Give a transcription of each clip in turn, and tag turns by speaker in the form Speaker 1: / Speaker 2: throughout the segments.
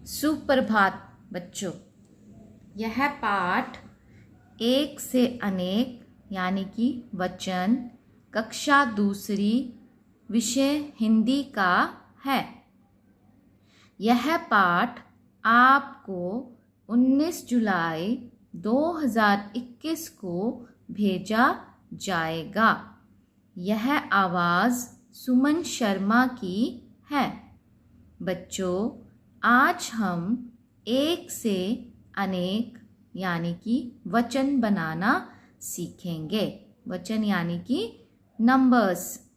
Speaker 1: सुप्रभात बच्चों। यह पाठ एक से अनेक यानी कि वचन कक्षा दूसरी विषय हिंदी का है। यह पाठ आपको 19 जुलाई 2021 को भेजा जाएगा। यह आवाज़ सुमन शर्मा की है। बच्चों, आज हम एक से अनेक यानी कि वचन बनाना सीखेंगे। वचन यानी कि नंबर्स।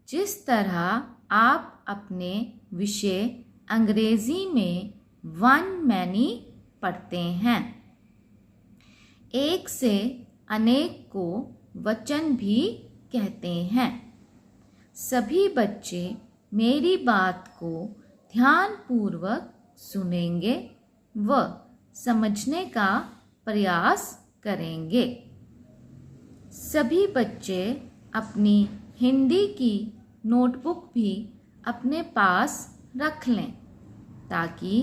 Speaker 1: जिस तरह आप अपने विषय अंग्रेजी में वन मैनी पढ़ते हैं, एक से अनेक को वचन भी कहते हैं। सभी बच्चे मेरी बात को ध्यानपूर्वक सुनेंगे व समझने का प्रयास करेंगे। सभी बच्चे अपनी हिंदी की नोटबुक भी अपने पास रख लें ताकि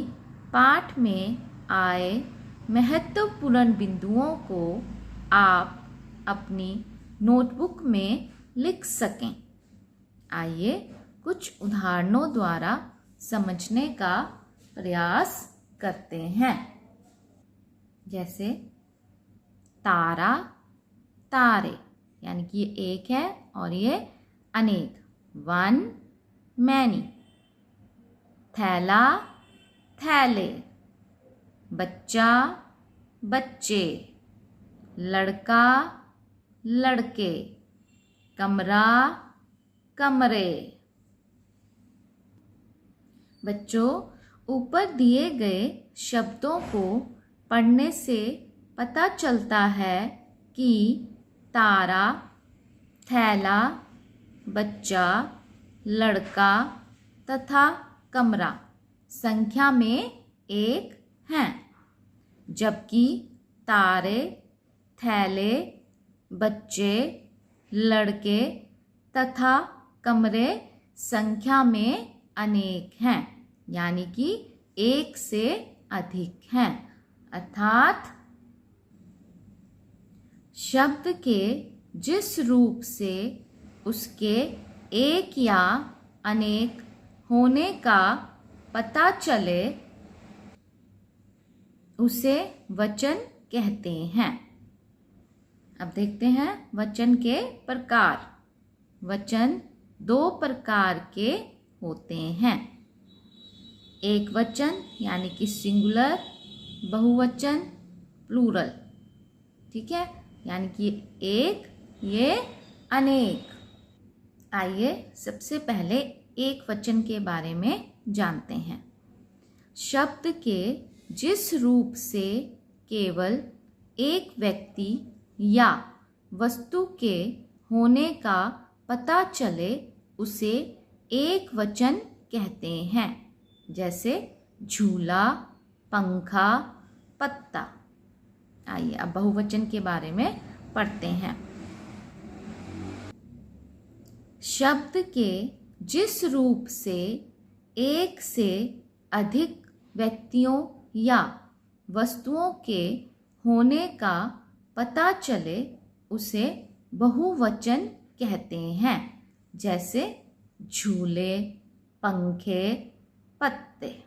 Speaker 1: पाठ में आए महत्वपूर्ण बिंदुओं को आप अपनी नोटबुक में लिख सकें। आइए कुछ उदाहरणों द्वारा समझने का प्रयास करते हैं। जैसे तारा, तारे, यानी कि ये एक है और ये अनेक, वन मैनी। थैला, थैले। बच्चा, बच्चे। लड़का, लड़के। कमरा, कमरे। बच्चों, ऊपर दिए गए शब्दों को पढ़ने से पता चलता है कि तारा, थैला, बच्चा, लड़का तथा कमरा संख्या में एक हैं, जबकि तारे, थैले, बच्चे, लड़के तथा कमरे संख्या में अनेक हैं, यानी कि एक से अधिक हैं। अर्थात शब्द के जिस रूप से उसके एक या अनेक होने का पता चले उसे वचन कहते हैं। अब देखते हैं वचन के प्रकार। वचन दो प्रकार के होते हैं। एक वचन यानी कि सिंगुलर, बहुवचन प्लूरल। ठीक है, यानी कि एक, ये अनेक। आइए सबसे पहले एक वचन के बारे में जानते हैं। शब्द के जिस रूप से केवल एक व्यक्ति या वस्तु के होने का पता चले उसे एक वचन कहते हैं। जैसे झूला, पंखा, पत्ता। आइए अब बहुवचन के बारे में पढ़ते हैं। शब्द के जिस रूप से एक से अधिक व्यक्तियों या वस्तुओं के होने का पता चले उसे बहुवचन कहते हैं। जैसे झूले, पंखे, पत्ते।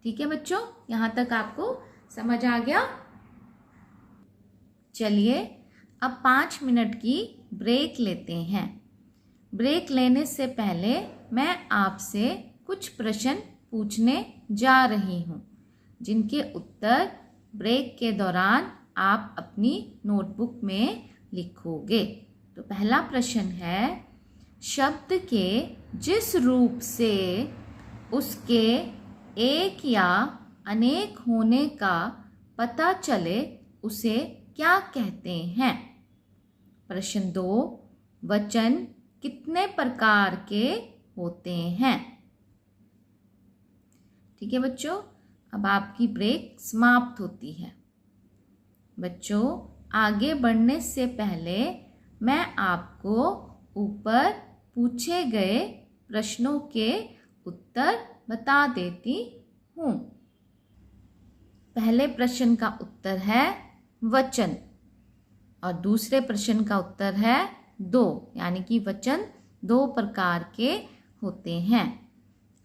Speaker 1: ठीक है बच्चों, यहाँ तक आपको समझ आ गया? चलिए अब 5 मिनट की ब्रेक लेते हैं। ब्रेक लेने से पहले मैं आपसे कुछ प्रश्न पूछने जा रही हूँ, जिनके उत्तर ब्रेक के दौरान आप अपनी नोटबुक में लिखोगे। तो पहला प्रश्न है, शब्द के जिस रूप से उसके एक या अनेक होने का पता चले उसे क्या कहते हैं? प्रश्न 2, वचन कितने प्रकार के होते हैं? ठीक है बच्चों, अब आपकी ब्रेक समाप्त होती है। बच्चों, आगे बढ़ने से पहले मैं आपको ऊपर पूछे गए प्रश्नों के उत्तर बता देती हूँ। पहले प्रश्न का उत्तर है वचन और दूसरे प्रश्न का उत्तर है दो, यानी कि वचन दो प्रकार के होते हैं।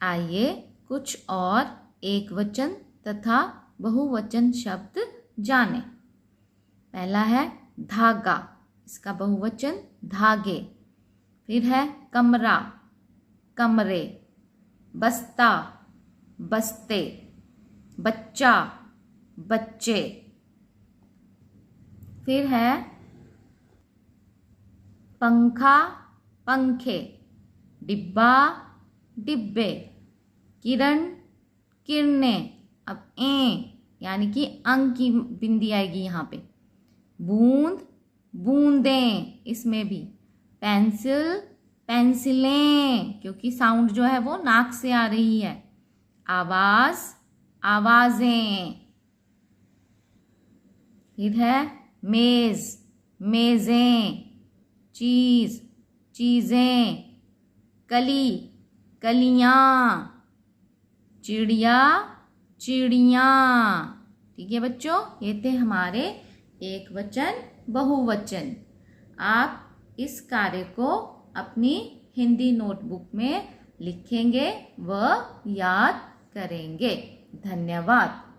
Speaker 1: आइए कुछ और एक वचन तथा बहुवचन शब्द जानें। पहला है धागा, इसका बहुवचन धागे। फिर है कमरा, कमरे। बस्ता, बस्ते। बच्चा, बच्चे। फिर है पंखा, पंखे। डिब्बा, डिब्बे। किरण, किरणें। अब यानी कि अंक की बिंदी आएगी यहाँ पे। बूंद, बूंदें, इसमें भी। पेंसिल, पेंसिलें, क्योंकि साउंड जो है वो नाक से आ रही है। आवाज, आवाजें। फिर है मेज, मेजें। चीज, चीजें। कली, कलियां। चिड़िया, चिड़ियां। ठीक है बच्चों, ये थे हमारे एक वचन बहुवचन। आप इस कार्य को अपनी हिंदी नोटबुक में लिखेंगे व याद करेंगे। धन्यवाद।